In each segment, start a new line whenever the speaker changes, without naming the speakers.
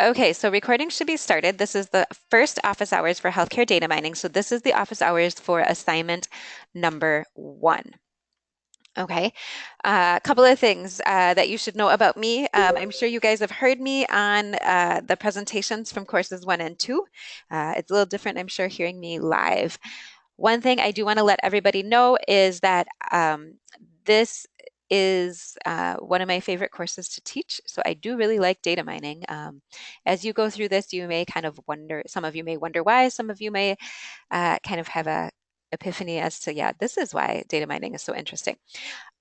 Okay, so recording should be started. This is the first office hours for healthcare data mining. So this is the office hours for assignment number 1. Okay, a couple of things that you should know about me. I'm sure you guys have heard me on the presentations from courses 1 and 2. It's a little different, I'm sure, hearing me live. One thing I do want to let everybody know is that this is one of my favorite courses to teach. So I do really like data mining. As you go through this, you may kind of wonder, some of you may wonder why, some of you may kind of have a epiphany as to, yeah, this is why data mining is so interesting.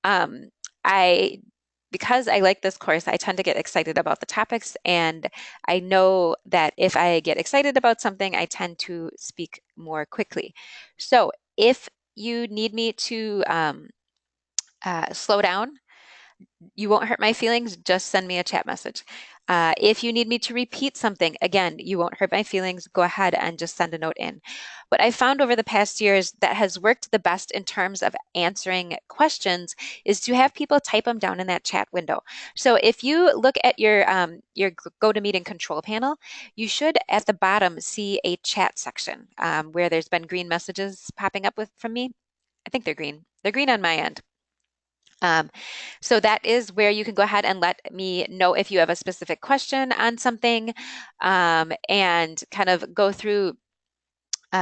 Um, I because I like this course, I tend to get excited about the topics, and I know that if I get excited about something, I tend to speak more quickly. So if you need me to slow down, you won't hurt my feelings, just send me a chat message. If you need me to repeat something, again, you won't hurt my feelings, go ahead and just send a note in. What I found over the past years that has worked the best in terms of answering questions is to have people type them down in that chat window. So if you look at your GoToMeeting control panel, you should at the bottom see a chat section where there's been green messages popping up from me. I think they're green. They're green on my end. Um, so that is where you can go ahead and let me know if you have a specific question on something and kind of go through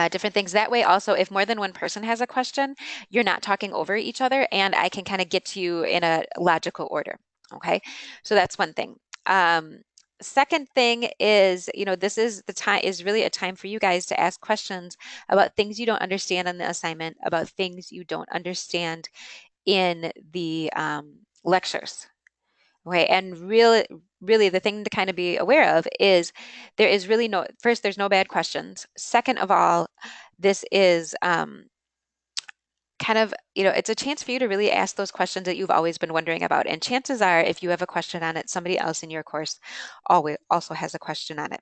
different things. That way, also, if more than one person has a question, you're not talking over each other, and I can kind of get to you in a logical order. Okay, so that's one thing. Um, Second thing is, this is the time is really a time for you guys to ask questions about things you don't understand on the assignment, about things you don't understand in the lectures. Okay, and really the thing to kind of be aware of is there is really first, there's no bad questions. Second of all, this is kind of, it's a chance for you to really ask those questions that you've always been wondering about. And chances are, if you have a question on it, somebody else in your course always also has a question on it.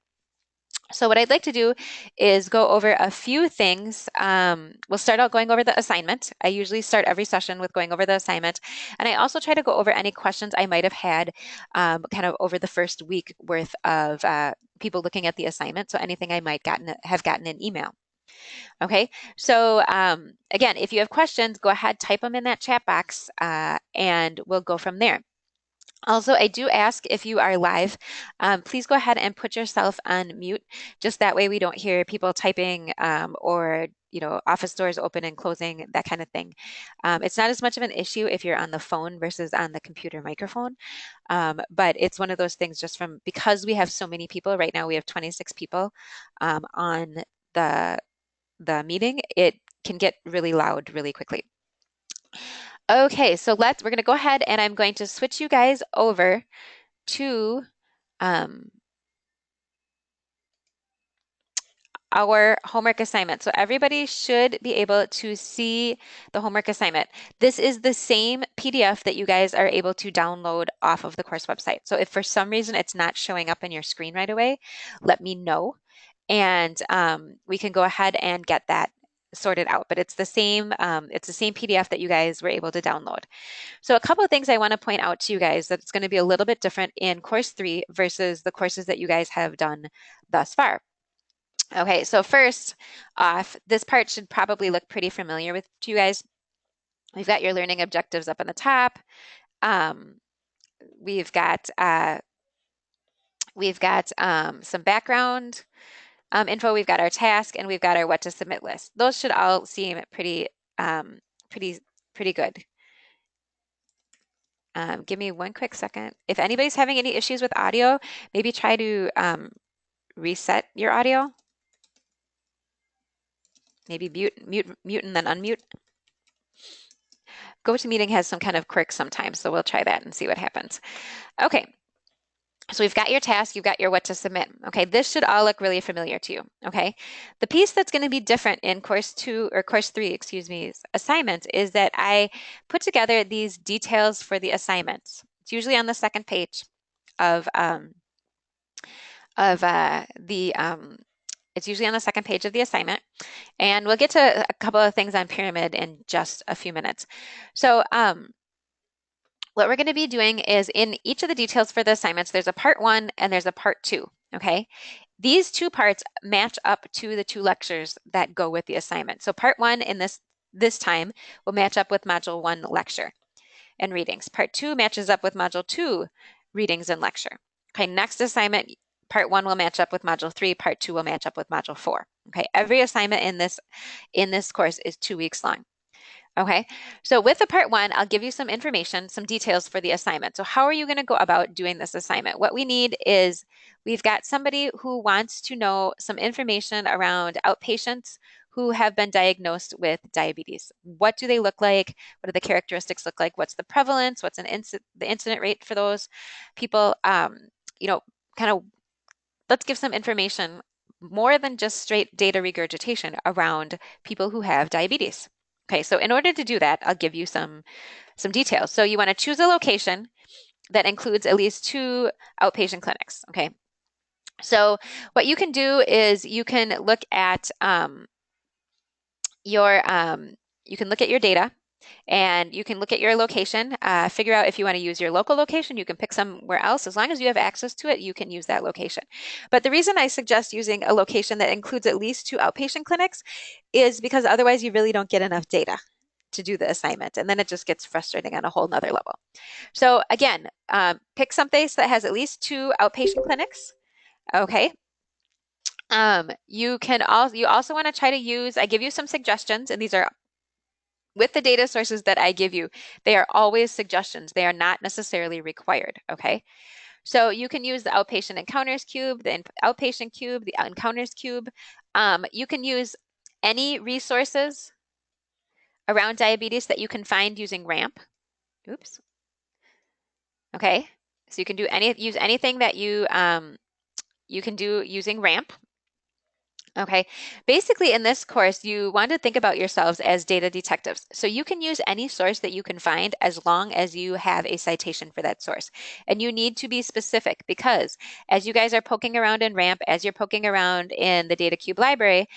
So what I'd like to do is go over a few things. We'll start out going over the assignment. I usually start every session with going over the assignment. And I also try to go over any questions I might have had kind of over the first week worth of people looking at the assignment. So anything I might have gotten an email. Okay, so again, if you have questions, go ahead, type them in that chat box, and we'll go from there. Also, I do ask if you are live, please go ahead and put yourself on mute. Just that way we don't hear people typing or office doors open and closing, that kind of thing. It's not as much of an issue if you're on the phone versus on the computer microphone, but it's one of those things just because we have so many people right now. We have 26 people on the the meeting. It can get really loud really quickly. Okay, so we're going to go ahead and I'm going to switch you guys over to um, our homework assignment. So everybody should be able to see the homework assignment. This is the same PDF that you guys are able to download off of the course website. So if for some reason it's not showing up in your screen right away, let me know, and we can go ahead and get that sorted out. But it's the same PDF that you guys were able to download. So a couple of things I want to point out to you guys that it's going to be a little bit different in course 3 versus the courses that you guys have done thus far. Okay, so first off, this part should probably look pretty familiar to you guys. We've got your learning objectives up on the top. Um, we've got some background info. We've got our task, and we've got our what to submit list. Those should all seem um, pretty, pretty good. Give me one quick second. If anybody's having any issues with audio, maybe try to reset your audio. Maybe mute, and then unmute. GoToMeeting has some kind of quirk sometimes, so we'll try that and see what happens. Okay, so we've got your task, you've got your what to submit. Okay, this should all look really familiar to you. Okay, the piece that's going to be different in course 3, excuse me, assignment is that I put together these details for the assignments. It's usually on the second page of it's usually on the second page of the assignment. And we'll get to a couple of things on pyramid in just a few minutes. So what we're going to be doing is in each of the details for the assignments, there's a part 1 and there's a part 2. Okay. These two parts match up to the two lectures that go with the assignment. So part one in this time will match up with module one lecture and readings. Part two matches up with module two readings and lecture. Okay, next assignment, part one will match up with module three, part two will match up with module four. Okay, every assignment in this course is 2 weeks long. Okay, so with the part one, I'll give you some information, some details for the assignment. So how are you going to go about doing this assignment? What we need is we've got somebody who wants to know some information around outpatients who have been diagnosed with diabetes. What do they look like? What do the characteristics look like? What's the prevalence? What's the incident rate for those people? You know, kind of let's give some information more than just straight data regurgitation around people who have diabetes. Okay, so in order to do that, I'll give you some details. So you want to choose a location that includes at least 2 outpatient clinics. Okay, so what you can do is you can look at your you can look at your data and you can look at your location, figure out if you want to use your local location. You can pick somewhere else. As long as you have access to it, you can use that location. But the reason I suggest using a location that includes at least 2 outpatient clinics is because otherwise you really don't get enough data to do the assignment. And then it just gets frustrating on a whole nother level. So again, pick some place that has at least 2 outpatient clinics. Okay. You also want to try to use, I give you some suggestions, and these are with the data sources that I give you, they are always suggestions. They are not necessarily required, okay? So you can use the outpatient encounters cube, the outpatient cube, the encounters cube. You can use any resources around diabetes that you can find using RAMP. Oops. Okay. So you can use anything that you can do using RAMP. Okay, basically in this course, you want to think about yourselves as data detectives. So you can use any source that you can find as long as you have a citation for that source. And you need to be specific because as you guys are poking around in RAMP, as you're poking around in the DataCube library,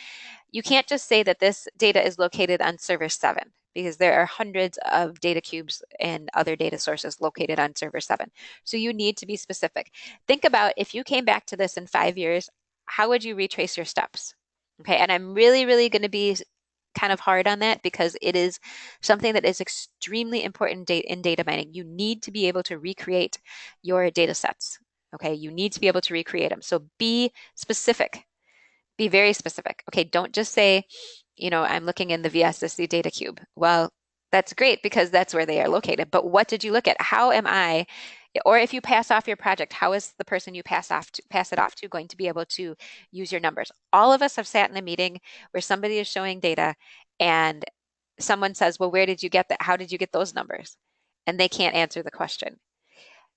you can't just say that this data is located on server 7 because there are hundreds of data cubes and other data sources located on server 7. So you need to be specific. Think about if you came back to this in 5 years, how would you retrace your steps? Okay, and I'm really, really going to be kind of hard on that because it is something that is extremely important in data mining. You need to be able to recreate your data sets. Okay, you need to be able to recreate them. So be specific. Be very specific. Okay, don't just say, I'm looking in the VSSC data cube. Well, that's great because that's where they are located. But what did you look at? How am I, or if you pass off your project, how is the person you pass it off to going to be able to use your numbers? All of us have sat in a meeting where somebody is showing data and someone says, well, where did you get that? How did you get those numbers? And they can't answer the question.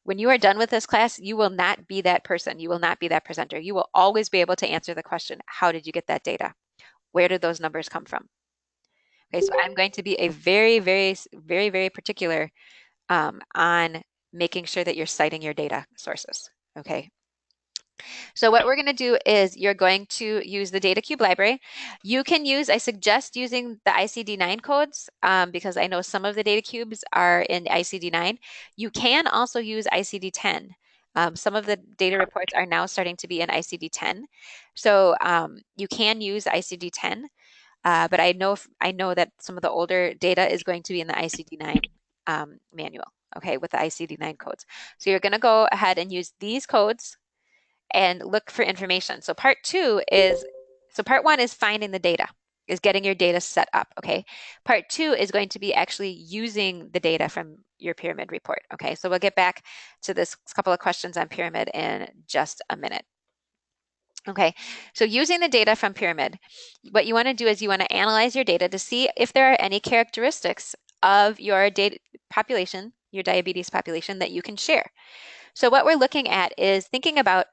When you are done with this class, you will not be that person. You will not be that presenter. You will always be able to answer the question, how did you get that data? Where did those numbers come from? Okay, so I'm going to be a very, very, very, very particular on making sure that you're citing your data sources. Okay. So what we're going to do is you're going to use the DataCube library. You can I suggest using the ICD-9 codes because I know some of the data cubes are in ICD-9. You can also use ICD-10. Some of the data reports are now starting to be in ICD-10. So you can use ICD-10, but I know that some of the older data is going to be in the ICD-9 manual, okay, with the ICD-9 codes. So you're going to go ahead and use these codes and look for information. So part one is finding the data, is getting your data set up, okay? Part two is going to be actually using the data from your pyramid report, okay? So we'll get back to this couple of questions on pyramid in just a minute. Okay, so using the data from pyramid, what you want to do is you want to analyze your data to see if there are any characteristics of your data population, your diabetes population that you can share. So what we're looking at is thinking about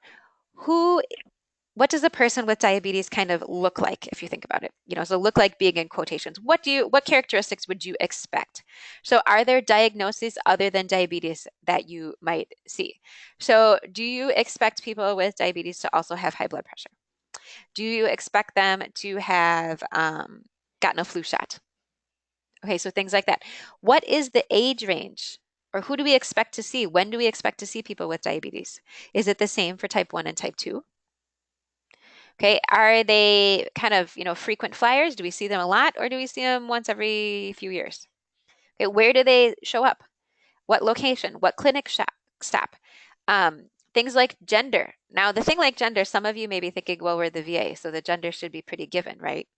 what does a person with diabetes kind of look like if you think about it? So look like being in quotations. What characteristics would you expect? So are there diagnoses other than diabetes that you might see? So do you expect people with diabetes to also have high blood pressure? Do you expect them to have gotten a flu shot? Okay, so things like that. What is the age range? Or who do we expect to see? When do we expect to see people with diabetes? Is it the same for type 1 and type 2? Okay, are they kind of, frequent flyers? Do we see them a lot, or do we see them once every few years? Okay, where do they show up? What location? What clinic stop? Things like gender. Now, the thing like gender, some of you may be thinking, well, we're the VA, so the gender should be pretty given, right?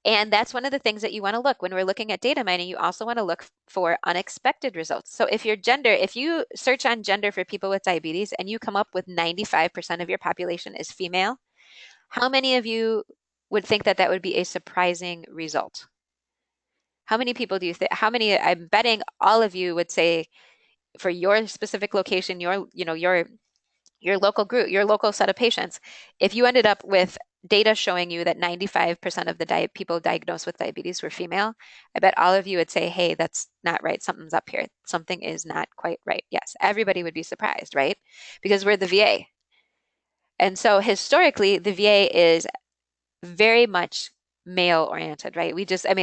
And that's one of the things that you want to look when we're looking at data mining. You also want to look for unexpected results. So if if you search on gender for people with diabetes and you come up with 95% of your population is female, how many of you would think that that would be a surprising result? How many people do you think, how many, I'm betting all of you would say for your specific location, your local group, your local set of patients, if you ended up with data showing you that 95% of the people diagnosed with diabetes were female, I bet all of you would say, hey, that's not right. Something's up here. Something is not quite right. Yes, everybody would be surprised, right? Because we're the VA. And so historically, the VA is very much male oriented, right?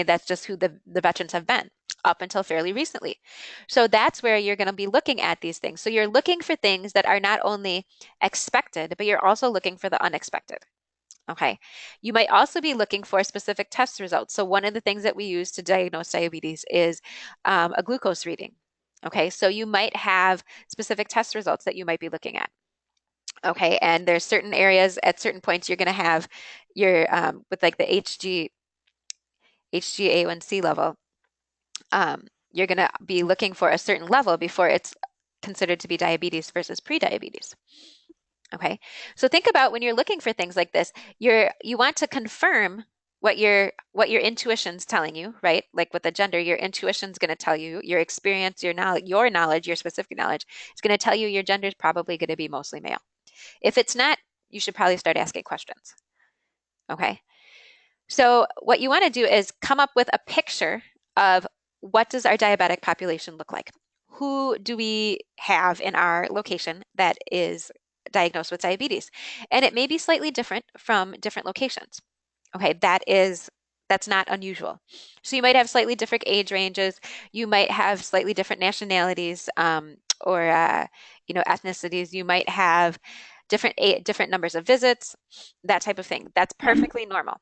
That's just who the veterans have been up until fairly recently. So that's where you're going to be looking at these things. So you're looking for things that are not only expected, but you're also looking for the unexpected. Okay. You might also be looking for specific test results. So one of the things that we use to diagnose diabetes is a glucose reading. Okay. So you might have specific test results that you might be looking at. Okay, and there's certain areas at certain points you're going to have your with like the HGA1C level. You're going to be looking for a certain level before it's considered to be diabetes versus pre-diabetes. Okay, so think about when you're looking for things like this, you want to confirm what your intuition's telling you, right? Like with the gender, your intuition's going to tell you, your experience, your specific knowledge is going to tell you your gender is probably going to be mostly male. If it's not, you should probably start asking questions. Okay. So what you want to do is come up with a picture of what does our diabetic population look like? Who do we have in our location that is diagnosed with diabetes? And it may be slightly different from different locations. Okay, that's not unusual. So you might have slightly different age ranges. You might have slightly different nationalities or ethnicities. You might have different numbers of visits, that type of thing. That's perfectly normal.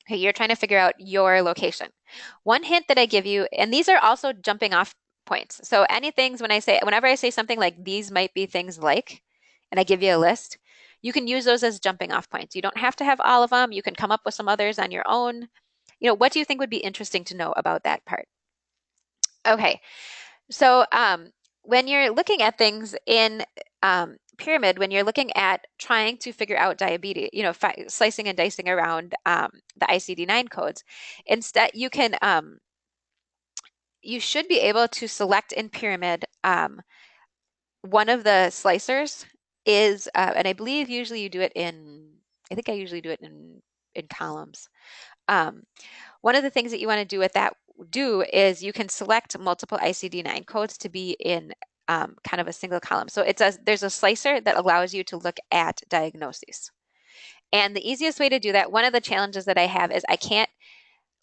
Okay, you're trying to figure out your location. One hint that I give you, and these are also jumping off points. So whenever I say something like these might be things like, and I give you a list, you can use those as jumping off points. You don't have to have all of them. You can come up with some others on your own. What do you think would be interesting to know about that part? Okay, so when you're looking at things in pyramid, when you're looking at trying to figure out diabetes, slicing and dicing around the ICD-9 codes, instead you should be able to select in pyramid one of the slicers is, and I believe usually you do it I think I usually do it in columns. Um, One of the things that you want to do is you can select multiple ICD-9 codes to be in kind of a single column. So there's a slicer that allows you to look at diagnoses. And the easiest way to do that, one of the challenges that I have is I can't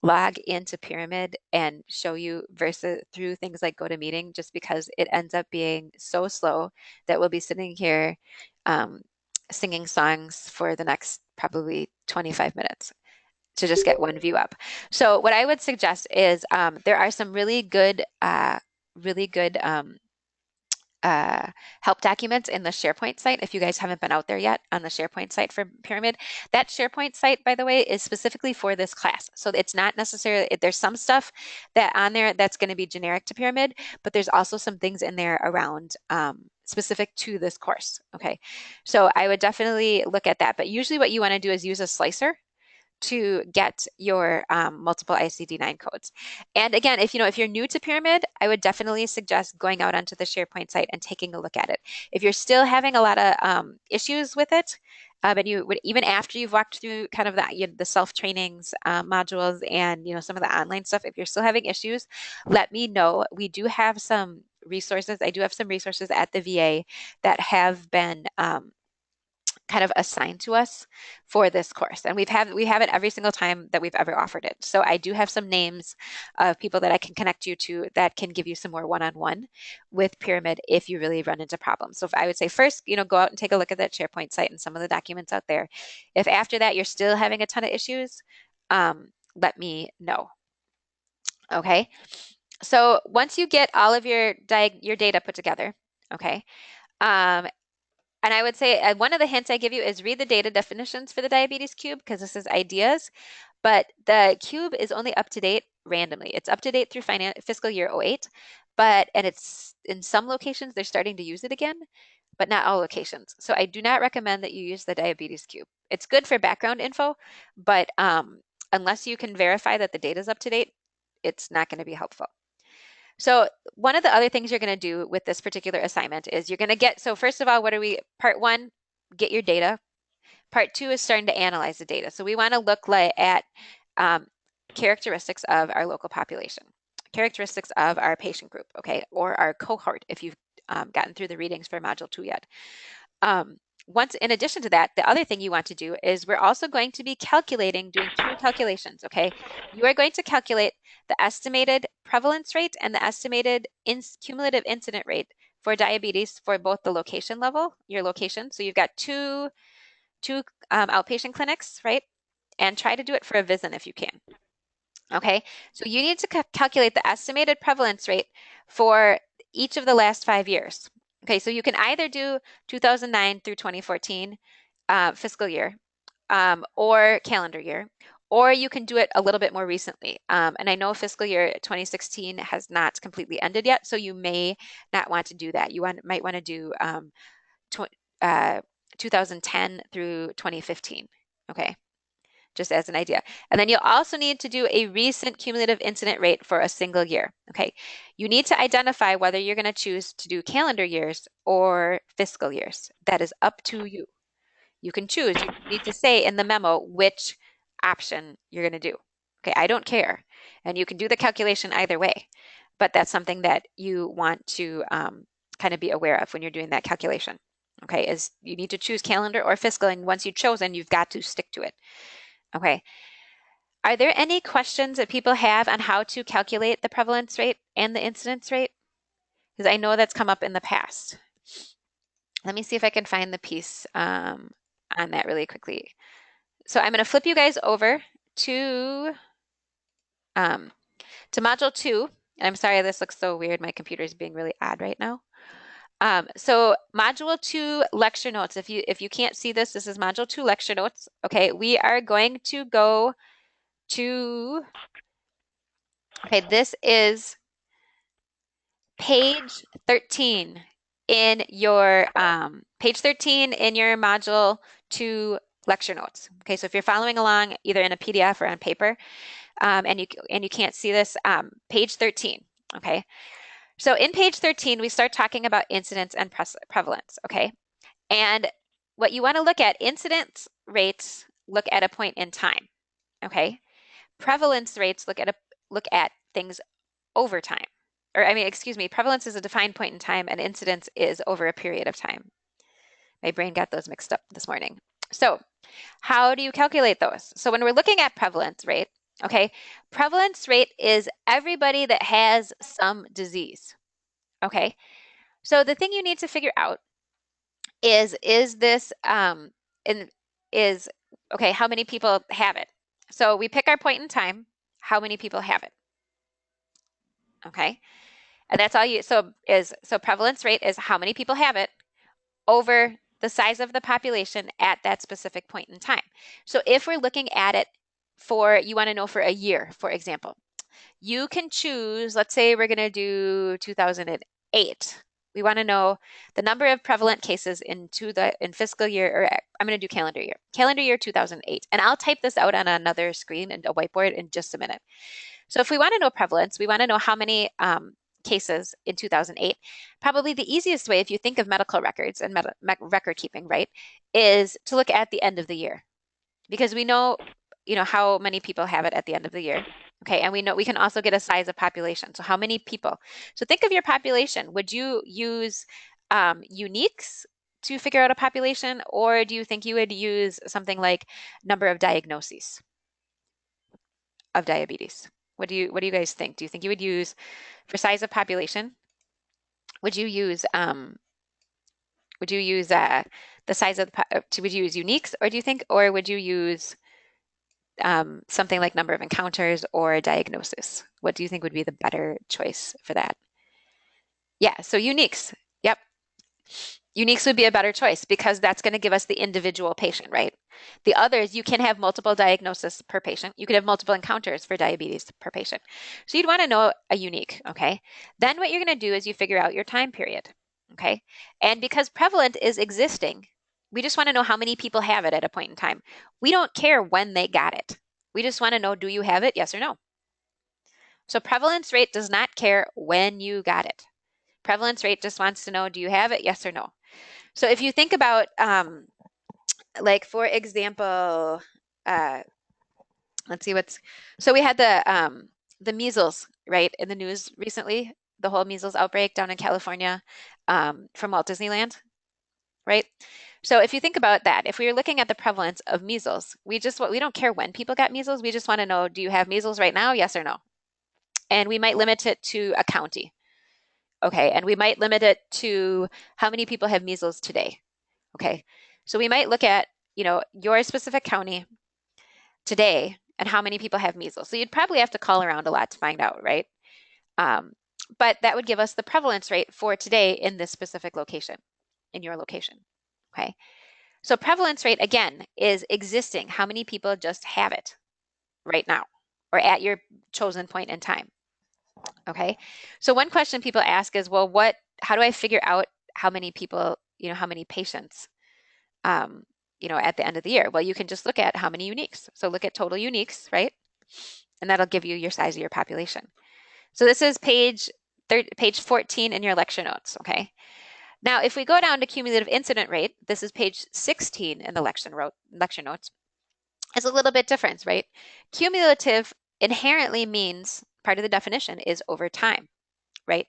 log into Pyramid and show you versus through things like GoToMeeting just because it ends up being so slow that we'll be sitting here um, singing songs for the next probably 25 minutes to just get one view up. So what I would suggest is there are some really good uh, help documents in the SharePoint site. If you guys haven't been out there yet on the SharePoint site for Pyramid, that SharePoint site, by the way, is specifically for this class. So it's not necessarily, there's some stuff that on there that's going to be generic to Pyramid, but there's also some things in there around specific to this course. Okay, so I would definitely look at that. But usually what you want to do is use a slicer to get your multiple ICD-9 codes. And again, if you're new to Pyramid, I would definitely suggest going out onto the SharePoint site and taking a look at it. If you're still having a lot of issues with it, but you would even after you've walked through kind of the self-trainings modules and some of the online stuff, if you're still having issues, let me know. We do have some resources. I do have some resources at the VA that have been kind of assigned to us for this course. And we have it every single time that we've ever offered it. So I do have some names of people that I can connect you to that can give you some more one-on-one with Pyramid if you really run into problems. So if I would say first, go out and take a look at that SharePoint site and some of the documents out there. If after that you're still having a ton of issues, let me know. Okay. So once you get all of your data put together, okay, and I would say one of the hints I give you is read the data definitions for the diabetes cube because this is ideas, but the cube is only up to date randomly. It's up to date through fiscal year '08, and it's in some locations they're starting to use it again, but not all locations. So I do not recommend that you use the diabetes cube. It's good for background info, but unless you can verify that the data is up to date, it's not going to be helpful. So one of the other things you're going to do with this particular assignment is you're going to so first of all, part one, get your data. Part two is starting to analyze the data. So we want to look at characteristics of our local population, characteristics of our patient group, okay, or our cohort if you've gotten through the readings for Module 2 yet. In addition to that, the other thing you want to do is we're also going to be doing two calculations, okay? You are going to calculate the estimated prevalence rate and the estimated cumulative incident rate for diabetes for both the location level, your location. So you've got two outpatient clinics, right? And try to do it for a visit if you can. Okay, so you need to calculate the estimated prevalence rate for each of the last 5 years. Okay, so you can either do 2009 through 2014 fiscal year or calendar year, or you can do it a little bit more recently. And I know fiscal year 2016 has not completely ended yet, so you may not want to do that. You might want to do 2010 through 2015, okay? Just as an idea. And then you'll also need to do a recent cumulative incident rate for a single year. Okay. You need to identify whether you're going to choose to do calendar years or fiscal years. That is up to you. You can choose. You need to say in the memo which option you're going to do. Okay. I don't care. And you can do the calculation either way. But that's something that you want to kind of be aware of when you're doing that calculation. Okay. Is you need to choose calendar or fiscal. And once you've chosen, you've got to stick to it. Okay. Are there any questions that people have on how to calculate the prevalence rate and the incidence rate? Because I know that's come up in the past. Let me see if I can find the piece on that really quickly. So I'm going to flip you guys over to Module 2. I'm sorry this looks so weird. My computer is being really odd right now. So Module 2 lecture notes. If you can't see this is Module 2 lecture notes. Okay, we are going to go to, okay, this is page 13 in your Module 2 lecture notes. Okay, so if you're following along either in a PDF or on paper, and you can't see this, page 13. Okay, so in page 13 we start talking about incidence and prevalence. Okay, and what you want to look at, incidence rates look at a point in time. Okay, prevalence rates look at things over time. Prevalence is a defined point in time and incidence is over a period of time. My brain got those mixed up this morning. So how do you calculate those? So when we're looking at prevalence rate, okay, prevalence rate is everybody that has some disease. Okay, so the thing you need to figure out is this okay, how many people have it? So we pick our point in time, how many people have it? Okay, and that's all so prevalence rate is how many people have it over the size of the population at that specific point in time. So if we're looking at it you want to know for a year, for example, you can choose, let's say we're going to do 2008. We want to know the number of prevalent cases in fiscal year, or I'm going to do calendar year 2008. And I'll type this out on another screen and a whiteboard in just a minute. So if we want to know prevalence, we want to know how many cases in 2008. Probably the easiest way, if you think of medical records and record keeping, right, is to look at the end of the year, because we know, how many people have it at the end of the year. Okay, and we know we can also get a size of population. So how many people? So think of your population. Would you use uniques to figure out a population, or do you think you would use something like number of diagnoses of diabetes? What do you guys think? Do you think you would use for size of population? Would you use the size of would you use uniques, or do you think, or would you use something like number of encounters or diagnosis? What do you think would be the better choice for that? Yeah, so uniques. Yep. Uniques would be a better choice because that's going to give us the individual patient, right? The others, you can have multiple diagnoses per patient. You could have multiple encounters for diabetes per patient. So you'd want to know a unique, okay? Then what you're going to do is you figure out your time period, okay? And because prevalent is existing, we just want to know how many people have it at a point in time. We don't care when they got it. We just want to know, do you have it? Yes or no. So prevalence rate does not care when you got it. Prevalence rate just wants to know, do you have it? Yes or no. So if you think about, like for example, uh, let's see so we had the measles, right, in the news recently, the whole measles outbreak down in California, from Walt Disneyland, right? So if you think about that, if we were looking at the prevalence of measles, we don't care when people got measles. We just want to know, do you have measles right now? Yes or no? And we might limit it to a county. Okay, and we might limit it to how many people have measles today. Okay, so we might look at, your specific county today and how many people have measles. So you'd probably have to call around a lot to find out, right? Um, but that would give us the prevalence rate for today in this specific location, in your location. Okay, so prevalence rate again is existing. How many people just have it right now or at your chosen point in time? Okay, so one question people ask is, well, how do I figure out how many people, how many patients, um, at the end of the year? Well, you can just look at how many uniques. So look at total uniques, right? And that'll give you your size of your population. So this is page 14 in your lecture notes, okay? Now, if we go down to cumulative incident rate, this is page 16 in the lecture notes. It's a little bit different, right? Cumulative inherently means, part of the definition is over time, right?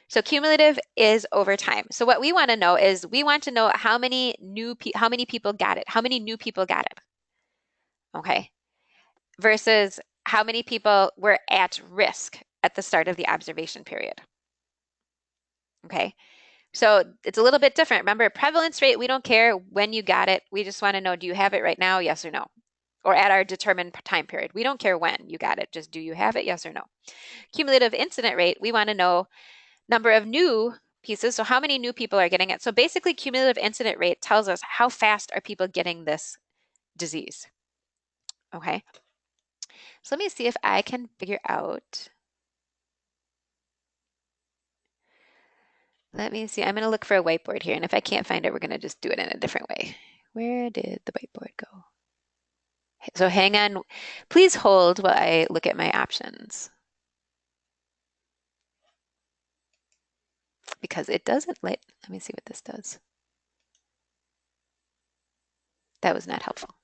So cumulative is over time. So what we want to know is we want to know how many people got it, how many new people got it, okay? Versus how many people were at risk at the start of the observation period, okay? So it's a little bit different. Remember, prevalence rate, we don't care when you got it. We just want to know, do you have it right now? Yes or no? Or at our determined time period. We don't care when you got it. Just do you have it? Yes or no? Cumulative incident rate, we want to know number of new pieces. So how many new people are getting it? So basically, cumulative incident rate tells us how fast are people getting this disease. Okay. So let me see if I can figure out. Let me see. I'm going to look for a whiteboard here. And if I can't find it, we're going to just do it in a different way. Where did the whiteboard go? So hang on. Please hold while I look at my options. Because it doesn't let me see what this does. That was not helpful.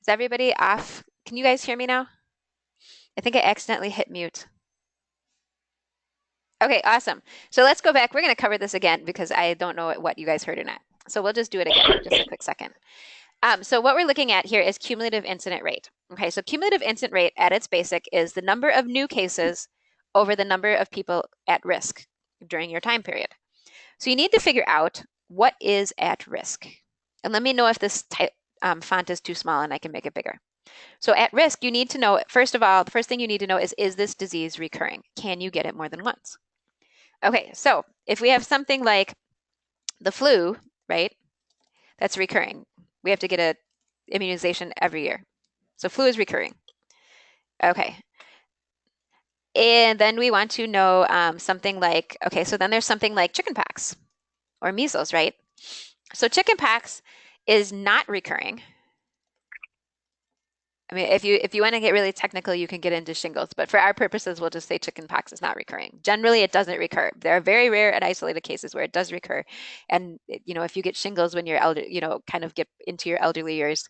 Is everybody off? Can you guys hear me now? I think I accidentally hit mute. Okay, awesome. So let's go back. We're going to cover this again because I don't know what you guys heard or not. So we'll just do it again, just a quick second. So what we're looking at here is cumulative incident rate. Okay, so cumulative incident rate at its basic is the number of new cases over the number of people at risk during your time period. So you need to figure out what is at risk. And let me know if this font is too small and I can make it bigger. So at risk, you need to know, first of all, the first thing you need to know is this disease recurring? Can you get it more than once? Okay, so if we have something like the flu, right, that's recurring. We have to get an immunization every year. So flu is recurring. Okay. And then we want to know something like, okay, so then there's something like chickenpox or measles, right? So chickenpox is not recurring. I mean, if you want to get really technical, you can get into shingles, but for our purposes, we'll just say chickenpox is not recurring. Generally, it doesn't recur. There are very rare and isolated cases where it does recur, and if you get shingles when you're elder, kind of get into your elderly years,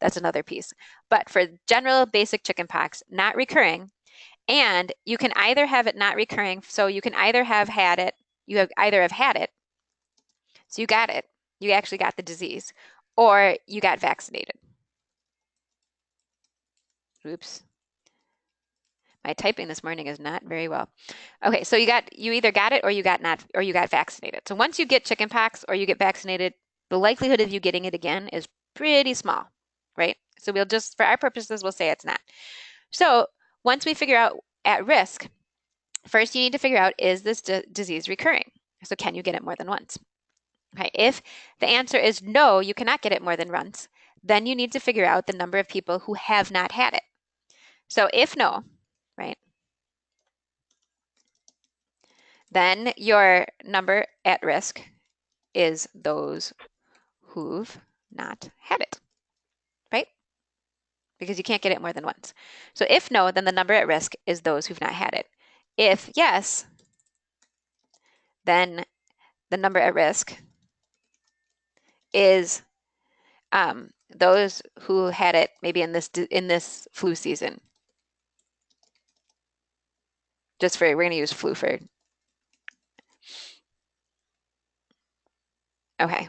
that's another piece. But for general basic chickenpox, not recurring, and you can either have it not recurring, so you can either have had it, so you got it, you actually got the disease, or you got vaccinated. Oops. My typing this morning is not very well. Okay, so you either got it or you got vaccinated. So once you get chickenpox or you get vaccinated, the likelihood of you getting it again is pretty small, right? So we'll just, for our purposes, we'll say it's not. So once we figure out at risk, first you need to figure out, is this disease recurring? So can you get it more than once? Okay, if the answer is no, you cannot get it more than once, then you need to figure out the number of people who have not had it. So if no, right, then your number at risk is those who've not had it, right? Because you can't get it more than once. So if no, then the number at risk is those who've not had it. If yes, then the number at risk is those who had it maybe in this flu season. We're going to use flu for. Okay.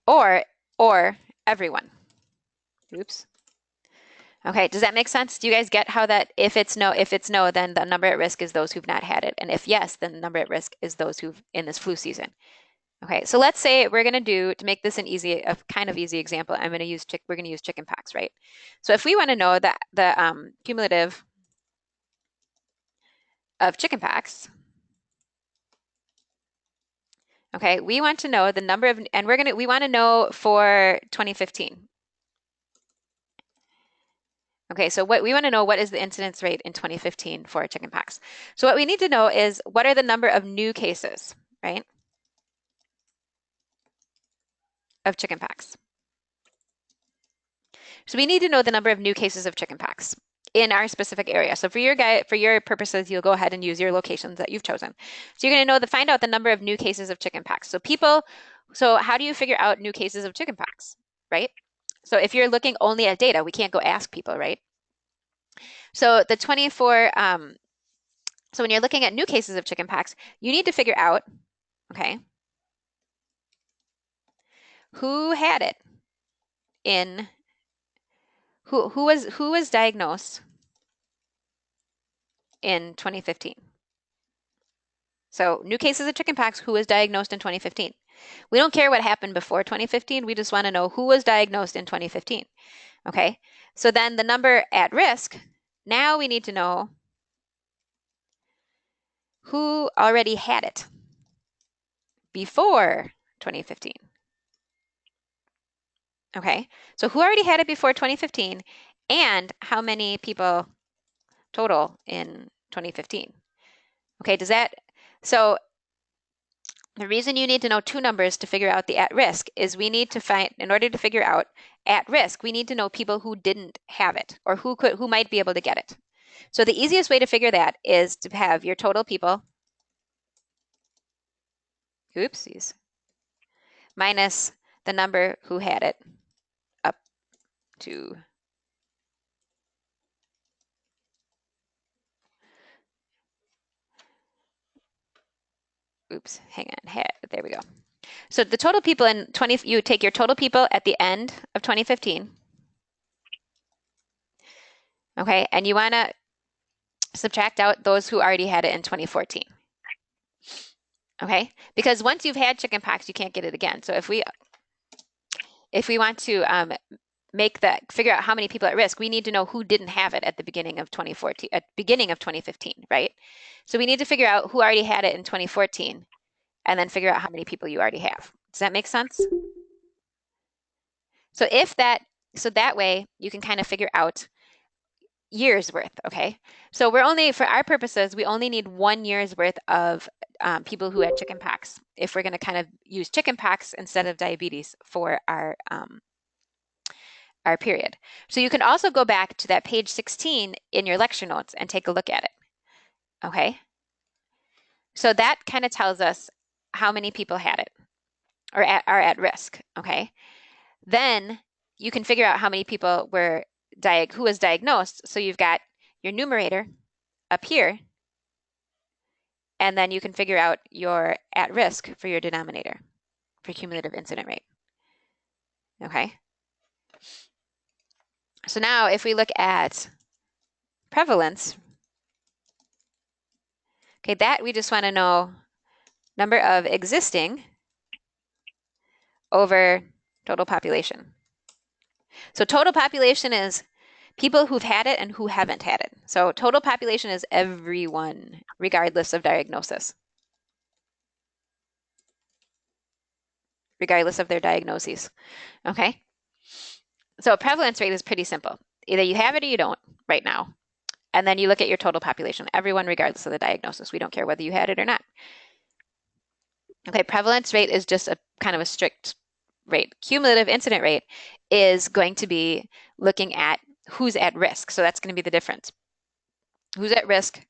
Or everyone. Oops. Okay, does that make sense? Do you guys get how that if it's no, then the number at risk is those who've not had it. And if yes, then the number at risk is those who've in this flu season. Okay, so let's say we're going to do, to make this a kind of easy example, we're going to use chickenpox, right? So if we want to know the cumulative of chickenpox, okay, we want to know the number of, and we want to know for 2015. Okay, so we want to know, what is the incidence rate in 2015 for chickenpox? So what we need to know is, what are the number of new cases, right, of chickenpox? So we need to know the number of new cases of chickenpox in our specific area. So for your purposes, you'll go ahead and use your locations that you've chosen. So you're going to find out the number of new cases of chickenpox. So how do you figure out new cases of chickenpox, right? So if you're looking only at data, we can't go ask people, right? So the 24, so when you're looking at new cases of chickenpox, you need to figure out, okay, who had it who was diagnosed in 2015. So new cases of chickenpox, who was diagnosed in 2015. We don't care what happened before 2015. We just want to know who was diagnosed in 2015. Okay, so then the number at risk, now we need to know who already had it before 2015? Okay, so who already had it before 2015 and how many people total in 2015? Okay, so the reason you need to know two numbers to figure out the at risk is we need to find, in order to figure out at risk, we need to know people who didn't have it or who might be able to get it. So the easiest way to figure that is to have your total people, oopsies, minus the number who had it up to hang on, there we go. So the total people in 20, you take your total people at the end of 2015, okay, and you want to subtract out those who already had it in 2014, okay, because once you've had chickenpox, you can't get it again. So if we want to figure out how many people at risk, we need to know who didn't have it at the beginning of 2015, right? So we need to figure out who already had it in 2014 and then figure out how many people you already have. Does that make sense? So that way you can kind of figure out years worth, okay? So for our purposes, we only need 1 year's worth of people who had chickenpox if we're going to kind of use chickenpox instead of diabetes for our period. So you can also go back to that page 16 in your lecture notes and take a look at it, okay? So that kind of tells us how many people had it or are at risk, okay? Then you can figure out how many people who was diagnosed. So you've got your numerator up here, and then you can figure out your at risk for your denominator for cumulative incident rate, okay? So now if we look at prevalence, okay, that we just want to know number of existing over total population. So total population is people who've had it and who haven't had it. So total population is everyone, regardless of diagnosis, regardless of their diagnoses, okay? So a prevalence rate is pretty simple. Either you have it or you don't right now. And then you look at your total population, everyone regardless of the diagnosis. We don't care whether you had it or not. Okay, prevalence rate is just a kind of a strict rate. Cumulative incident rate is going to be looking at who's at risk. So that's going to be the difference. Who's at risk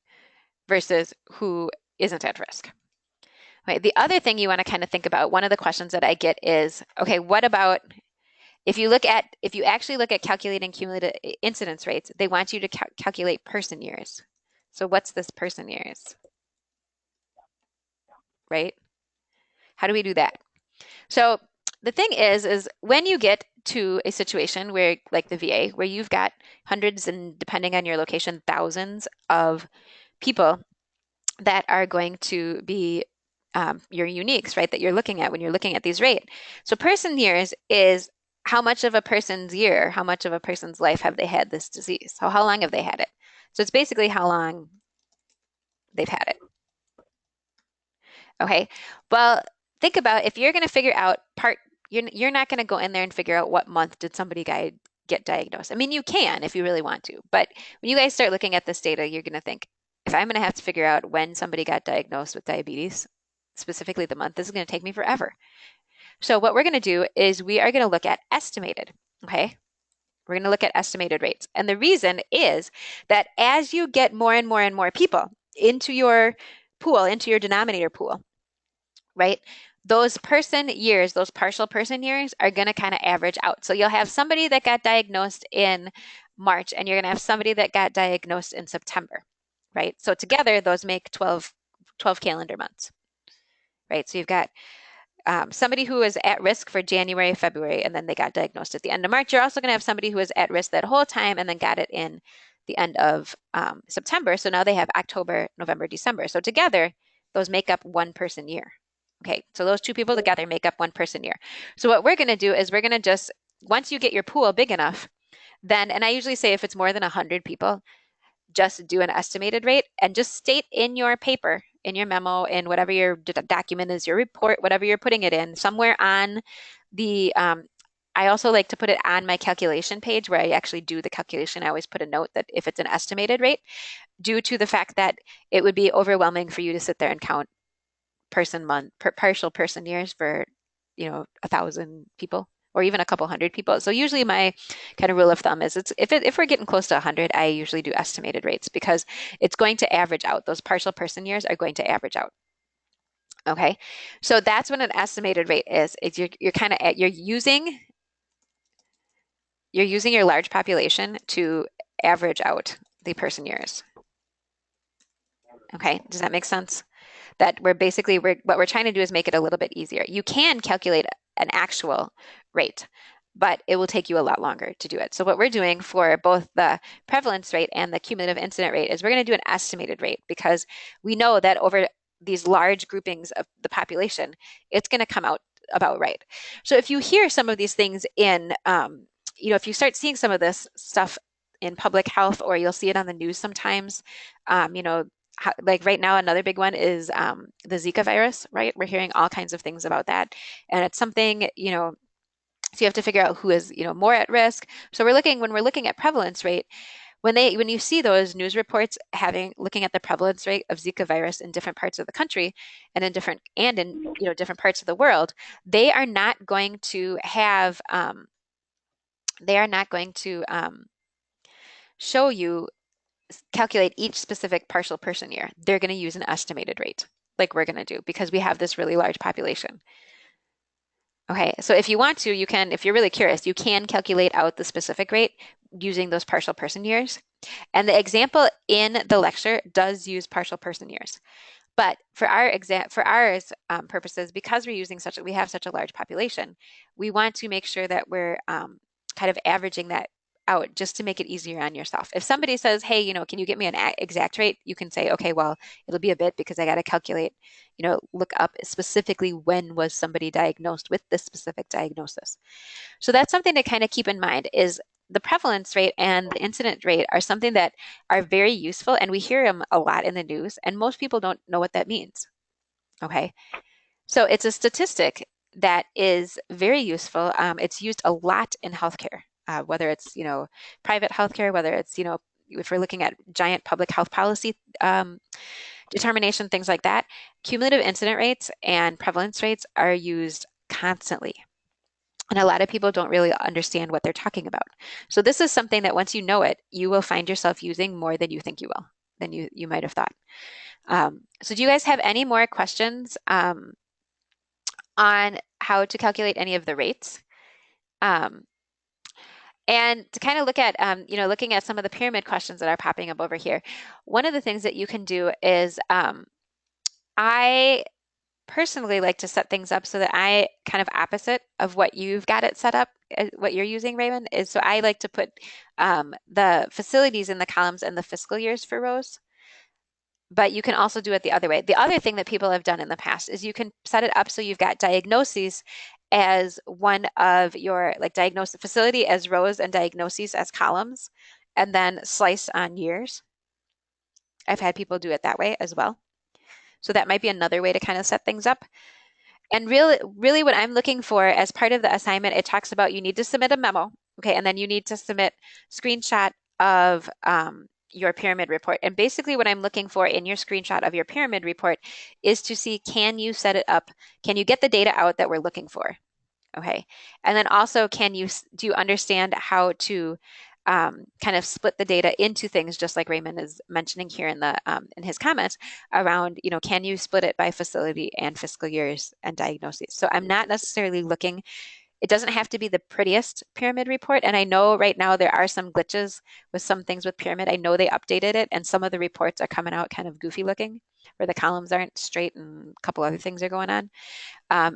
versus who isn't at risk. Okay, the other thing you want to kind of think about, one of the questions that I get is, okay, what about if you actually look at calculating cumulative incidence rates, they want you to calculate person years. So what's this person years? Right? How do we do that? So the thing is when you get to a situation where, like the VA, where you've got hundreds and, depending on your location, thousands of people that are going to be your uniques, right, that you're looking at when you're looking at these rates. So person years is how much of a person's year, how much of a person's life have they had this disease? So how long have they had it? So it's basically how long they've had it. Okay, well, think about if you're going to figure out you're not going to go in there and figure out what month did somebody get diagnosed. I mean, you can if you really want to, but when you guys start looking at this data, you're going to think, if I'm going to have to figure out when somebody got diagnosed with diabetes, specifically the month, this is going to take me forever. So what we're going to do is we are going to look at estimated, okay? We're going to look at estimated rates. And the reason is that as you get more and more and more people into your pool, into your denominator pool, right? Those person years, those partial person years are going to kind of average out. So you'll have somebody that got diagnosed in March and you're going to have somebody that got diagnosed in September, right? So together those make 12 calendar months, right? So you've got somebody who was at risk for January, February, and then they got diagnosed at the end of March. You're also going to have somebody who was at risk that whole time and then got it in the end of September. So now they have October, November, December. So together, those make up 1 person year. Okay, so those two people together make up 1 person year. So what we're going to do is we're going to just, once you get your pool big enough, then, and I usually say if it's more than 100 people, just do an estimated rate and just state in your paper in your memo, in whatever your document is, your report, whatever you're putting it in, somewhere on the, I also like to put it on my calculation page where I actually do the calculation. I always put a note that if it's an estimated rate, due to the fact that it would be overwhelming for you to sit there and count person month, partial person years for, 1,000 people or even a couple hundred people. So usually my kind of rule of thumb is if we're getting close to 100, I usually do estimated rates because it's going to average out. Those partial person years are going to average out. Okay, so that's what an estimated rate is. It's you're kind of you're using your large population to average out the person years. Okay, does that make sense? That what we're trying to do is make it a little bit easier. You can calculate an actual rate, but it will take you a lot longer to do it. So what we're doing for both the prevalence rate and the cumulative incident rate is we're going to do an estimated rate because we know that over these large groupings of the population, it's going to come out about right. So if you hear some of these things if you start seeing some of this stuff in public health, or you'll see it on the news sometimes, like right now, another big one is the Zika virus, right? We're hearing all kinds of things about that. And it's something, so you have to figure out who is, more at risk. So when we're looking at prevalence rate, when you see those news reports looking at the prevalence rate of Zika virus in different parts of the country and in different parts of the world, they are not going to have show you calculate each specific partial person year. They're going to use an estimated rate like we're going to do because we have this really large population. Okay, so if you want to, you can, if you're really curious, you can calculate out the specific rate using those partial person years. And the example in the lecture does use partial person years. But for ours purposes, because we have such a large population, we want to make sure that we're kind of averaging that out just to make it easier on yourself. If somebody says, hey, can you get me an exact rate? You can say, okay, well, it'll be a bit because I got to calculate, look up specifically when was somebody diagnosed with this specific diagnosis. So that's something to kind of keep in mind is the prevalence rate and the incident rate are something that are very useful, and we hear them a lot in the news, and most people don't know what that means. Okay. So it's a statistic that is very useful. It's used a lot in healthcare, whether it's, private healthcare, whether it's, if we're looking at giant public health policy determination, things like that. Cumulative incident rates and prevalence rates are used constantly. And a lot of people don't really understand what they're talking about. So this is something that once you know it, you will find yourself using more than you think you will, than you might have thought. So do you guys have any more questions on how to calculate any of the rates? And to kind of look at, looking at some of the pyramid questions that are popping up over here, one of the things that you can do is I personally like to set things up so that I kind of opposite of what you've got it set up, what you're using, Raymond, is so I like to put the facilities in the columns and the fiscal years for rows. But you can also do it the other way. The other thing that people have done in the past is you can set it up so you've got diagnoses as one of your diagnosis facility as rows and diagnoses as columns, and then slice on years. I've had people do it that way as well. So that might be another way to kind of set things up. And really what I'm looking for as part of the assignment, it talks about you need to submit a memo, okay, and then you need to submit screenshot of your pyramid report. And basically what I'm looking for in your screenshot of your pyramid report is to see, can you set it up? Can you get the data out that we're looking for? Okay. And then also, do you understand how to kind of split the data into things, just like Raymond is mentioning here in his comments around, can you split it by facility and fiscal years and diagnoses? So I'm not necessarily looking, it doesn't have to be the prettiest pyramid report. And I know right now there are some glitches with some things with pyramid. I know they updated it, and some of the reports are coming out kind of goofy looking, where the columns aren't straight and a couple other things are going on.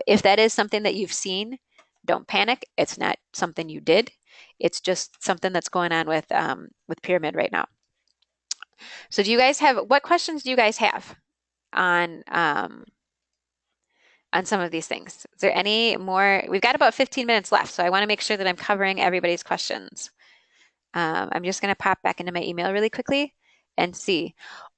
If that is something that you've seen, don't panic. It's not something you did. It's just something that's going on with pyramid right now. So what questions do you guys have on some of these things? Is there any more? We've got about 15 minutes left, so I want to make sure that I'm covering everybody's questions. I'm just going to pop back into my email really quickly and see.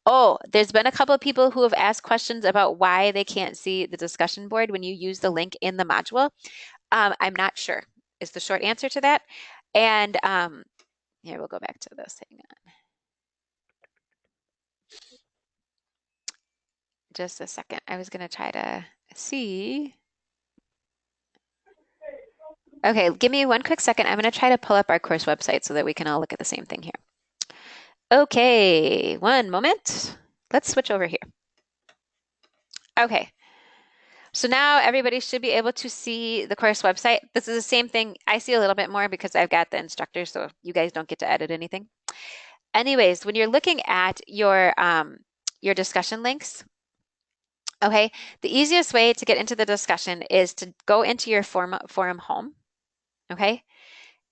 Oh, there's been a couple of people who have asked questions about why they can't see the discussion board when you use the link in the module. I'm not sure is the short answer to that. And here, we'll go back to this. Hang on. Just a second. I was going to try to see. Okay, give me one quick second. I'm going to try to pull up our course website so that we can all look at the same thing here. Okay, one moment. Let's switch over here. Okay, so now everybody should be able to see the course website. This is the same thing. I see a little bit more because I've got the instructor, so you guys don't get to edit anything. Anyways, when you're looking at your discussion links, okay, the easiest way to get into the discussion is to go into your forum home, okay?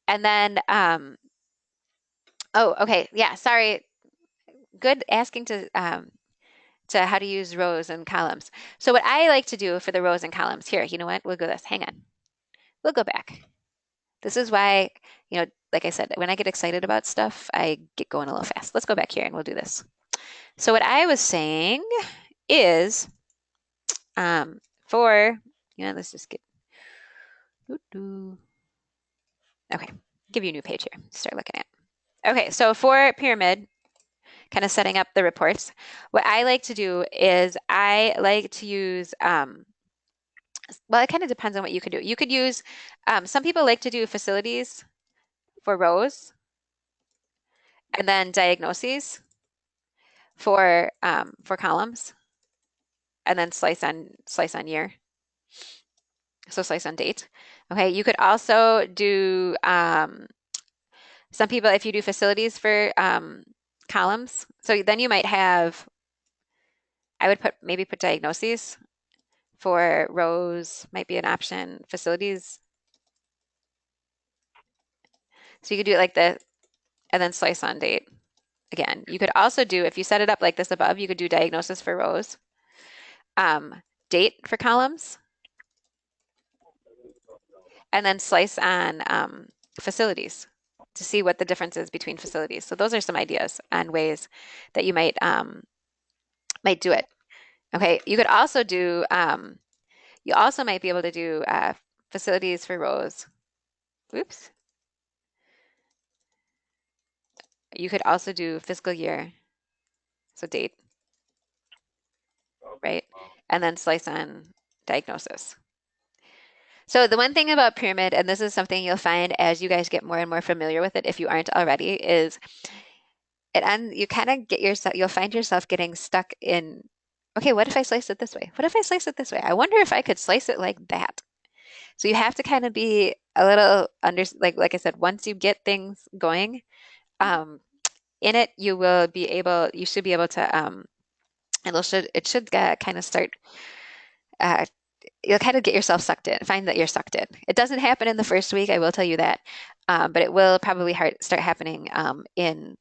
And then, oh, okay, yeah, sorry. Good asking to how to use rows and columns. So what I like to do for the rows and columns here, you know what? We'll go this. Hang on. We'll go back. This is why, like I said, when I get excited about stuff, I get going a little fast. Let's go back here and we'll do this. So what I was saying is for, let's just get, okay, give you a new page here to start looking at. Okay, so for pyramid, kind of setting up the reports, what I like to do is I like to use, well, it kind of depends on what you could do. You could use, some people like to do facilities for rows and then diagnoses for columns and then slice on year. So slice on date. Okay, you could also do some people, if you do facilities for columns, so then you might have, I would maybe put diagnoses for rows might be an option, facilities. So you could do it like this and then slice on date. Again, you could also do, if you set it up like this above, you could do diagnosis for rows, date for columns, and then slice on facilities to see what the difference is between facilities. So those are some ideas on ways that you might do it. Okay, you could also do, you also might be able to do facilities for rows. Oops. You could also do fiscal year, so date, right? And then slice on diagnosis. So the one thing about pyramid, and this is something you'll find as you guys get more and more familiar with it, if you aren't already, is you kind of get yourself, you'll find yourself getting stuck in, okay, what if I slice it this way? What if I slice it this way? I wonder if I could slice it like that. So you have to kind of be a little like I said, once you get things going, um, in it, you should be able to, it should kind of start, uh, you'll kind of get yourself sucked in, find that you're sucked in. It doesn't happen in the first week, I will tell you that, but it will probably start happening in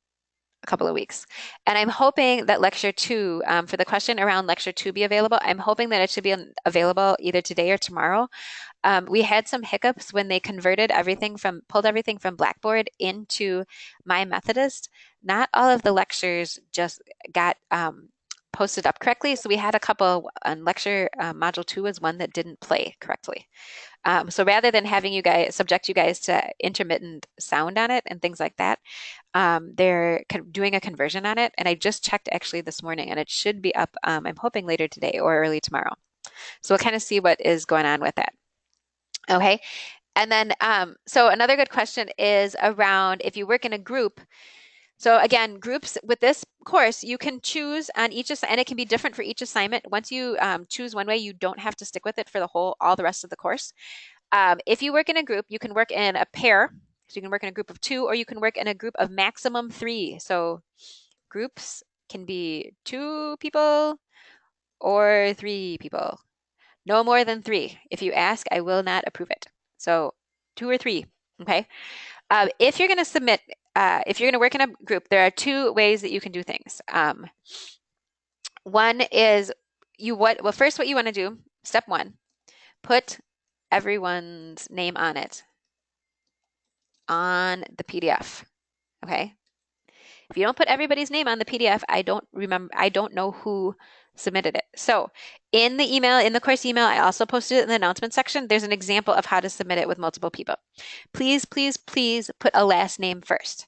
a couple of weeks. And I'm hoping that lecture two, for the question around lecture two be available, I'm hoping that it should be available either today or tomorrow. We had some hiccups when they pulled everything from Blackboard into My Methodist. Not all of the lectures just got posted up correctly. So we had a couple, lecture module two was one that didn't play correctly. So rather than having subject you guys to intermittent sound on it and things like that, they're doing a conversion on it. And I just checked actually this morning and it should be up, I'm hoping later today or early tomorrow. So we'll kind of see what is going on with that. Okay. And then, so another good question is around if you work in a group. So again, groups with this course, you can choose on each, and it can be different for each assignment. Once you choose one way, you don't have to stick with it for all the rest of the course. If you work in a group, you can work in a pair. So you can work in a group of two, or you can work in a group of maximum three. So groups can be 2 people or 3 people. No more than 3. If you ask, I will not approve it. So 2 or 3, okay? If you're going to submit, if you're going to work in a group, there are 2 ways that you can do things. One is first what you want to do, step 1, put everyone's name on it, on the PDF, okay? If you don't put everybody's name on the PDF, I don't know who submitted it. So in the email, in the course email, I also posted it in the announcement section. There's an example of how to submit it with multiple people. Please, please, please put a last name first.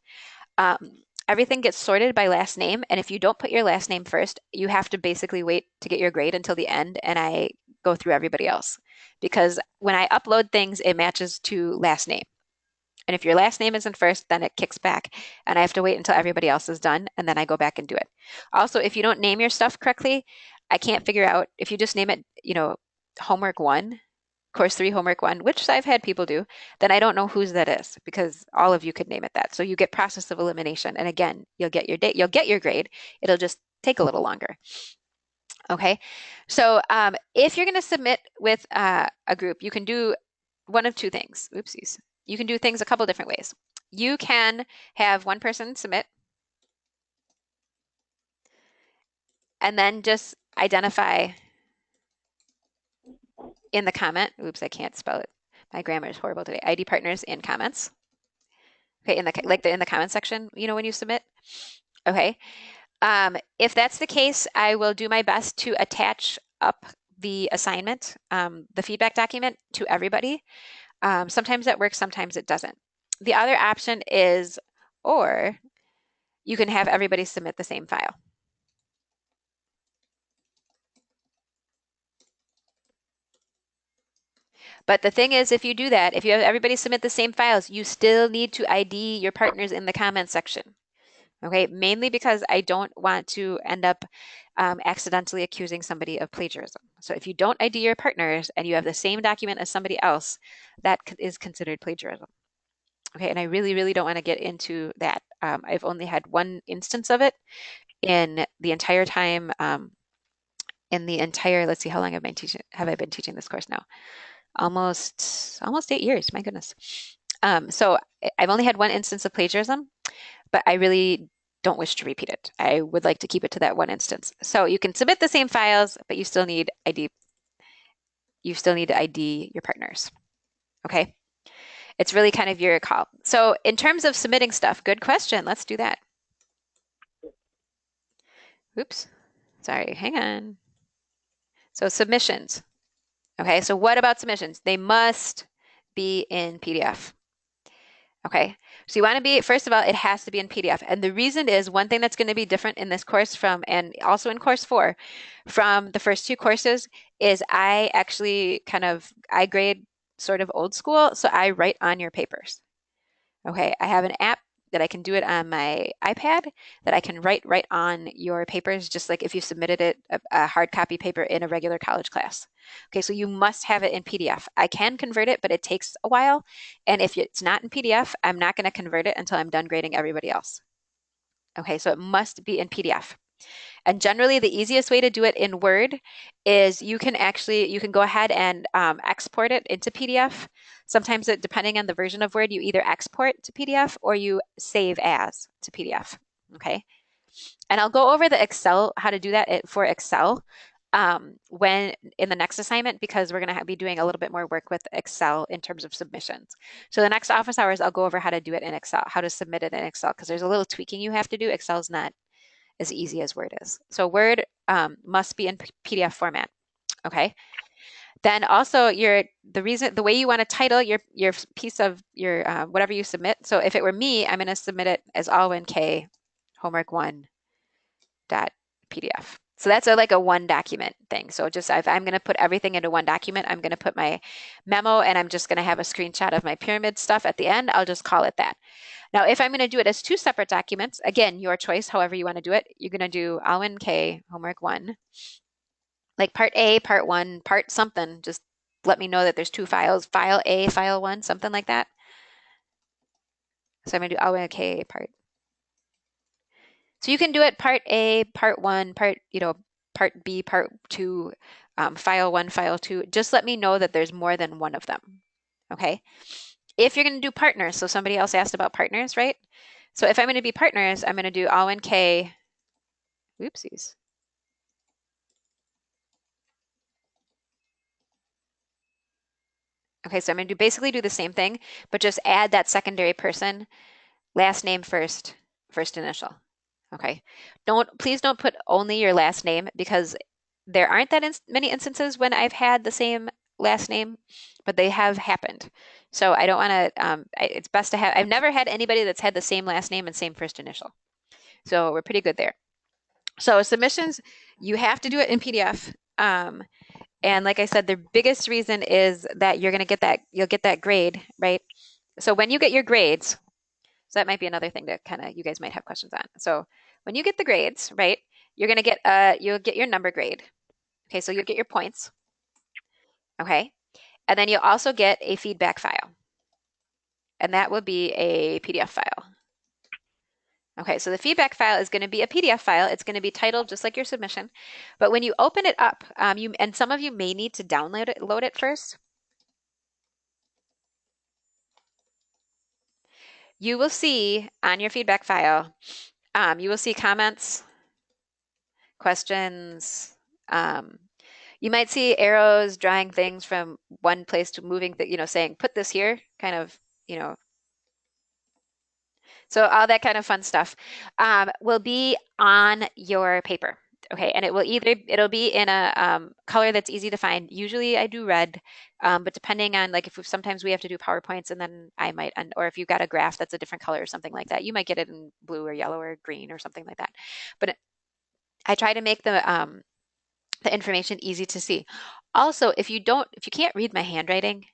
Everything gets sorted by last name, and if you don't put your last name first, you have to basically wait to get your grade until the end, and I go through everybody else. Because when I upload things, it matches to last name. And if your last name isn't first, then it kicks back, and I have to wait until everybody else is done, and then I go back and do it. Also, if you don't name your stuff correctly, I can't figure out if you just name it, homework 1, course 3, homework 1, which I've had people do, then I don't know whose that is because all of you could name it that. So you get process of elimination. And again, you'll get your date, you'll get your grade. It'll just take a little longer. Okay. So if you're going to submit with a group, you can do one of two things. Oopsies. You can do things a couple different ways. You can have one person submit and then just identify in the comment. Oops, I can't spell it. My grammar is horrible today. ID partners in comments. Okay, in the comment section, when you submit. Okay. If that's the case, I will do my best to attach up the assignment, the feedback document to everybody. Sometimes that works, sometimes it doesn't. The other option is, or you can have everybody submit the same file. But the thing is, if you do that, if you have everybody submit the same files, you still need to ID your partners in the comment section. Okay, mainly because I don't want to end up accidentally accusing somebody of plagiarism. So if you don't ID your partners and you have the same document as somebody else, that is considered plagiarism. Okay, and I really, really don't want to get into that. I've only had one instance of it in the entire time, let's see, how long have I been teaching this course now? Almost 8 years, my goodness. So I've only had one instance of plagiarism, but I really don't wish to repeat it. I would like to keep it to that one instance. So you can submit the same files, but you still need ID. You still need to ID your partners. Okay. It's really kind of your call. So in terms of submitting stuff, good question. Let's do that. Oops. Sorry, hang on. So submissions. Okay, so what about submissions? They must be in PDF. Okay, so you want to be, first of all, it has to be in PDF. And the reason is one thing that's going to be different in this course and also in course 4 from the first 2 courses is I grade sort of old school. So I write on your papers. Okay, I have an app that I can do it on my iPad that I can write right on your papers, just like if you submitted it a hard copy paper in a regular college class. Okay, so you must have it in PDF. I can convert it, but it takes a while. And if it's not in PDF, I'm not going to convert it until I'm done grading everybody else. Okay, so it must be in PDF. And generally, the easiest way to do it in Word is you can go ahead and export it into PDF. Sometimes, depending on the version of Word, you either export to PDF or you save as to PDF. Okay. And I'll go over the Excel, how to do that for Excel when in the next assignment, because we're going to be doing a little bit more work with Excel in terms of submissions. So the next office hours, I'll go over how to do it in Excel, how to submit it in Excel, because there's a little tweaking you have to do. Excel's not as easy as Word is. So Word must be in PDF format. Okay. Then also the way you want to title your piece of your whatever you submit. So if it were me, I'm going to submit it as all in K homework 1 dot PDF. So that's like a one document thing. So just if I'm going to put everything into one document, I'm going to put my memo and I'm just going to have a screenshot of my pyramid stuff at the end. I'll just call it that. Now, if I'm going to do it as 2 separate documents, again, your choice, however you want to do it, you're going to do all in K homework 1, like part A, part 1, part something. Just let me know that there's 2 files, file A, file 1, something like that. So I'm going to do all in K part. So you can do it part A, part 1, part B, part 2, file 1, file 2. Just let me know that there's more than one of them. Okay. If you're going to do partners, so somebody else asked about partners, right? So if I'm going to be partners, I'm going to do all in K. Oopsies. Okay, so I'm going to basically do the same thing, but just add that secondary person, last name first, first initial. Okay. Please don't put only your last name because there aren't that many instances when I've had the same last name, but they have happened. So I don't want to, it's best to have, I've never had anybody that's had the same last name and same first initial. So we're pretty good there. So submissions, you have to do it in PDF. And like I said, the biggest reason is that you're going to get that, you'll get that grade, right? So when you get your grades, so that might be another thing that kind of you guys might have questions on. So when you get the grades, right, you're going to get you'll get your number grade. Okay, so you'll get your points. Okay. And then you'll also get a feedback file. And that will be a PDF file. Okay, so the feedback file is going to be a PDF file. It's going to be titled just like your submission. But when you open it up, and some of you may need to download it, load it first. You will see on your feedback file, you will see comments, questions. You might see arrows drawing things from one place to moving, saying, put this here, kind of, you know, so all that kind of fun stuff will be on your paper. Okay, and it'll be in a color that's easy to find. Usually I do red, but depending on like sometimes we have to do PowerPoints and then I might, or if you've got a graph that's a different color or something like that, you might get it in blue or yellow or green or something like that. But I try to make the information easy to see. Also, if you can't read my handwriting,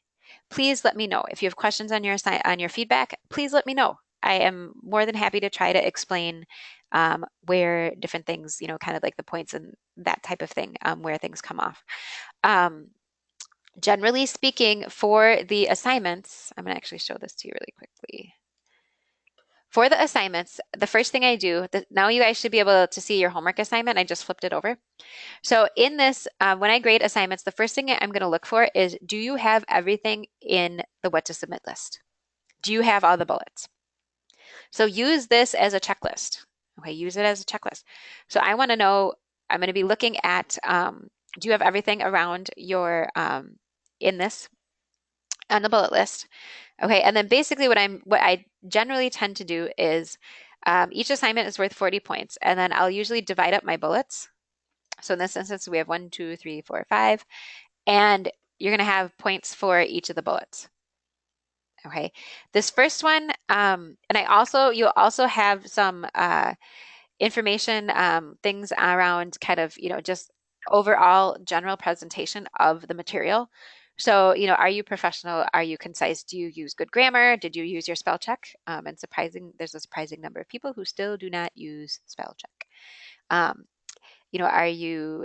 please let me know. If you have questions on your feedback, please let me know. I am more than happy to try to explain where different things, kind of like the points and that type of thing, where things come off. Generally speaking, for the assignments, I'm going to actually show this to you really quickly. For the assignments, the first thing I do, now you guys should be able to see your homework assignment. I just flipped it over. So in this, when I grade assignments, the first thing I'm going to look for is, do you have everything in the what to submit list? Do you have all the bullets? So use this as a checklist. Okay, use it as a checklist. So I want to know, I'm going to be looking at, do you have everything around your, in this, on the bullet list? Okay, and then basically what I generally tend to do is, each assignment is worth 40 points, and then I'll usually divide up my bullets. So in this instance, we have 1, 2, 3, 4, 5, and you're going to have points for each of the bullets. Okay, this first one, and you'll also have some information, things around kind of, just overall general presentation of the material. So, are you professional? Are you concise? Do you use good grammar? Did you use your spell check? And there's a surprising number of people who still do not use spell check. Are you,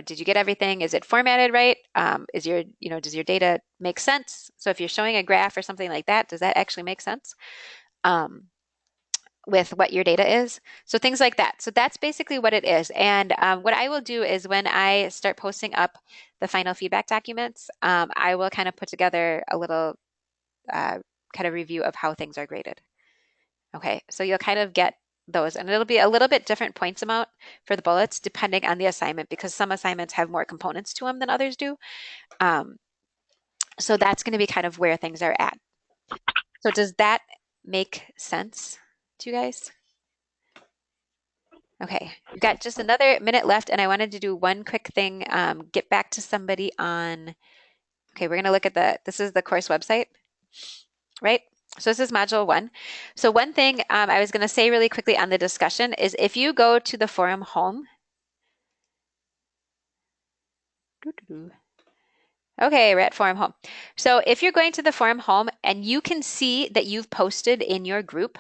did you get everything? Is it formatted right? Does your data make sense? So if you're showing a graph or something like that, does that actually make sense with what your data is? So things like that. So that's basically what it is. And what I will do is when I start posting up the final feedback documents, I will kind of put together a little kind of review of how things are graded. Okay, so you'll kind of get those, and it'll be a little bit different points amount for the bullets depending on the assignment because some assignments have more components to them than others do. So that's going to be kind of where things are at. So does that make sense to you guys? Okay, we've got just another minute left, and I wanted to do one quick thing, get back to somebody on, okay, we're going to look at this is the course website, right? So this is module 1. So one thing I was going to say really quickly on the discussion is if you go to the forum home, okay, we're at forum home. So if you're going to the forum home and you can see that you've posted in your group,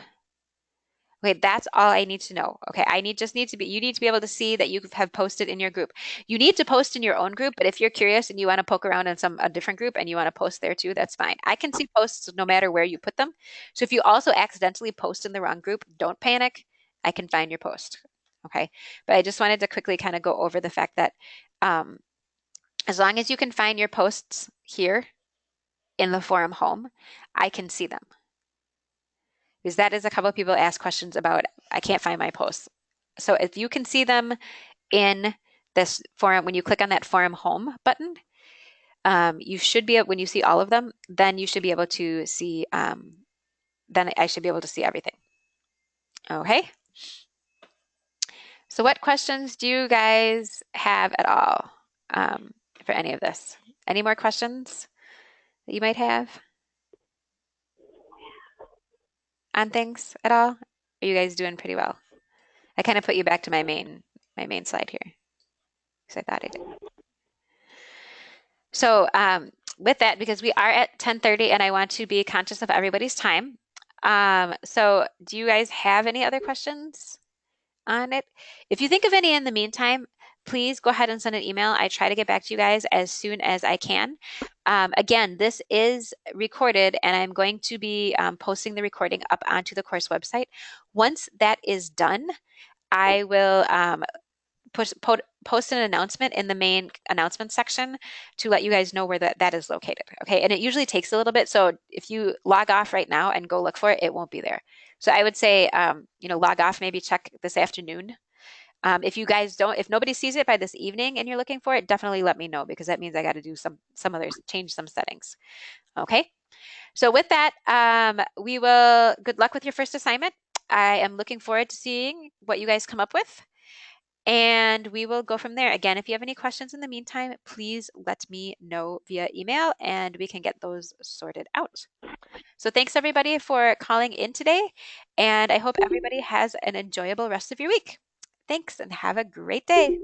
okay, that's all I need to know. Okay, you need to be able to see that you have posted in your group. You need to post in your own group, but if you're curious and you want to poke around in a different group and you want to post there too, that's fine. I can see posts no matter where you put them. So if you also accidentally post in the wrong group, don't panic. I can find your post. Okay, but I just wanted to quickly kind of go over the fact that as long as you can find your posts here in the forum home, I can see them. Because that is a couple of people ask questions about, I can't find my posts. So if you can see them in this forum, when you click on that forum home button, you should be able, when you see all of them, then you should be able to see, then I should be able to see everything. Okay. So what questions do you guys have at all for any of this? Any more questions that you might have on things at all? Are you guys doing pretty well? I kind of put you back to my main slide here because I thought I did. So with that, because we are at 10:30 and I want to be conscious of everybody's time. So do you guys have any other questions on it? If you think of any in the meantime, please go ahead and send an email. I try to get back to you guys as soon as I can. Again, this is recorded and I'm going to be posting the recording up onto the course website. Once that is done, I will post an announcement in the main announcement section to let you guys know where that is located. Okay, and it usually takes a little bit. So if you log off right now and go look for it, it won't be there. So I would say, log off, maybe check this afternoon. If you guys don't, if nobody sees it by this evening and you're looking for it, definitely let me know because that means I got to do some others, change some settings. Okay. So with that, good luck with your first assignment. I am looking forward to seeing what you guys come up with. And we will go from there. Again, if you have any questions in the meantime, please let me know via email and we can get those sorted out. So thanks everybody for calling in today. And I hope everybody has an enjoyable rest of your week. Thanks and have a great day.